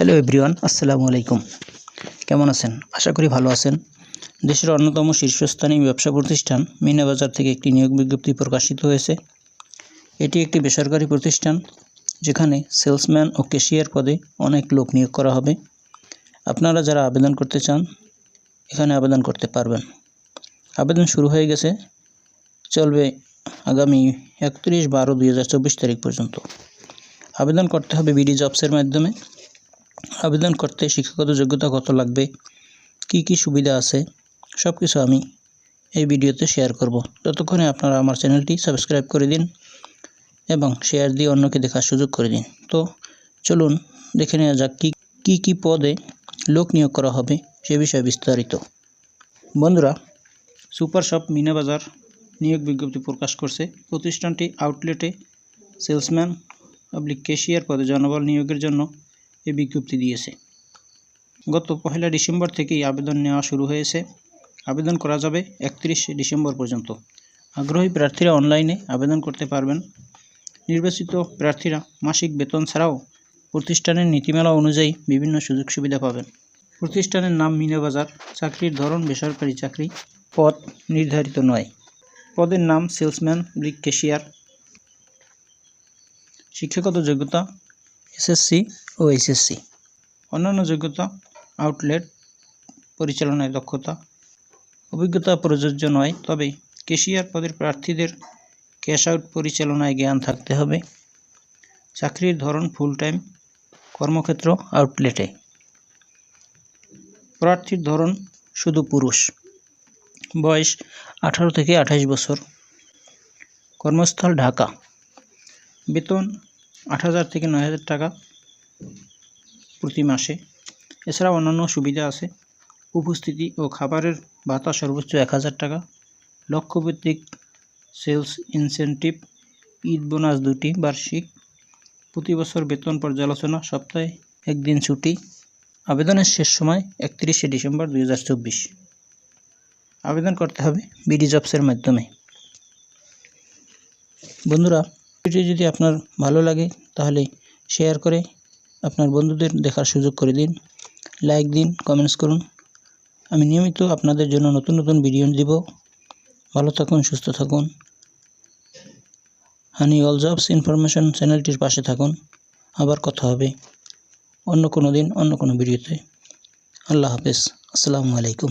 Hello everyone, আসসালামু আলাইকুম। কেমন আছেন? আশা করি ভালো আছেন। দেশের অন্যতম শীর্ষস্থানীয় ব্যবসা প্রতিষ্ঠান মিনা বাজার থেকে একটি নিয়োগ বিজ্ঞপ্তি প্রকাশিত হয়েছে। এটি একটি বেসরকারি প্রতিষ্ঠান যেখানে সেলসম্যান ও ক্যাশিয়ার পদে অনেক লোক নিয়োগ করা হবে। আপনারা যারা আবেদন করতে চান এখানে আবেদন করতে পারবেন। আবেদন শুরু হয়ে গেছে, চলবে আগামী 31/12/2024 তারিখ পর্যন্ত। আবেদন করতে হবে বিডি জবসের মাধ্যমে। আবেদন করতে শিক্ষাগত যোগ্যতা কত লাগবে, কি সুবিধা আছে, সব কিছু আমি এই ভিডিওতে শেয়ার করব। ততক্ষণে আপনারা আমার চ্যানেলটি সাবস্ক্রাইব করে দিন এবং শেয়ার দিয়ে অন্যকে দেখার সুযোগ করে দিন। তো চলুন দেখে নেওয়া যাক কি পদে লোক নিয়োগ করা হবে সে বিষয়ে বিস্তারিত। বন্ধুরা, সুপার শপ মিনা বাজার নিয়োগ বিজ্ঞপ্তি প্রকাশ করছে। প্রতিষ্ঠানটি আউটলেটে সেলসম্যান ক্যাশিয়ার পদে জনবল নিয়োগের জন্য এই বিজ্ঞপ্তি দিয়েছে। গত 1 ডিসেম্বর থেকেই আবেদন নেওয়া শুরু হয়েছে। আবেদন করা যাবে 31 ডিসেম্বর পর্যন্ত। আগ্রহী প্রার্থীরা অনলাইনে আবেদন করতে পারবেন। নির্বাচিত প্রার্থীরা মাসিক বেতন ছাড়াও প্রতিষ্ঠানের নীতিমালা অনুযায়ী বিভিন্ন সুযোগ সুবিধা পাবেন। প্রতিষ্ঠানের নাম মিনা বাজার। চাকরির ধরন বেসরকারি চাকরি। পদ নির্ধারিত নয়। পদের নাম সেলসম্যান ক্যাশিয়ার। শিক্ষাগত যোগ্যতা এসএসসি ও এইচএসসি। অন্যান্য যোগ্যতা আউটলেট পরিচালনায় দক্ষতা। অভিজ্ঞতা প্রযোজ্য নয়, তবে ক্যাশিয়ার পদের প্রার্থীদের ক্যাশ আউট পরিচালনায় জ্ঞান থাকতে হবে। চাকরির ধরন ফুল টাইম। কর্মক্ষেত্র আউটলেটে। প্রার্থীর ধরন শুধু পুরুষ। বয়স 18 থেকে 28 বছর। কর্মস্থল ঢাকা। বেতন 8,000 থেকে 9,000 টাকা প্রতি মাসে। এছাড়াও অন্যান্য সুবিধা আছে। উপস্থিতি ও খাবারের ভাতা সর্বোচ্চ 1,000 টাকা। লক্ষ্যভিত্তিক সেলস ইনসেনটিভ। ঈদ বোনাস 2টি বার্ষিক। প্রতি বছর বেতন পর্যালোচনা। সপ্তাহে 1 দিন ছুটি। আবেদনের শেষ সময় 31 ডিসেম্বর 2024। আবেদন করতে হবে বিডি জবসের মাধ্যমে। বন্ধুরা, ভিডিওটি যদি আপনার ভালো লাগে তাহলে শেয়ার করে আপনার বন্ধুদের দেখার সুযোগ করে দিন। লাইক দিন, কমেন্টস করুন। আমি নিয়মিত আপনাদের জন্য নতুন ভিডিও দিব। ভালো থাকুন, সুস্থ থাকুন। হানি অল জবস ইনফরমেশন চ্যানেলটির পাশে থাকুন। আবার কথা হবে অন্য কোনো দিন অন্য কোনো ভিডিওতে। আল্লাহ হাফেজ। আসসালামু আলাইকুম।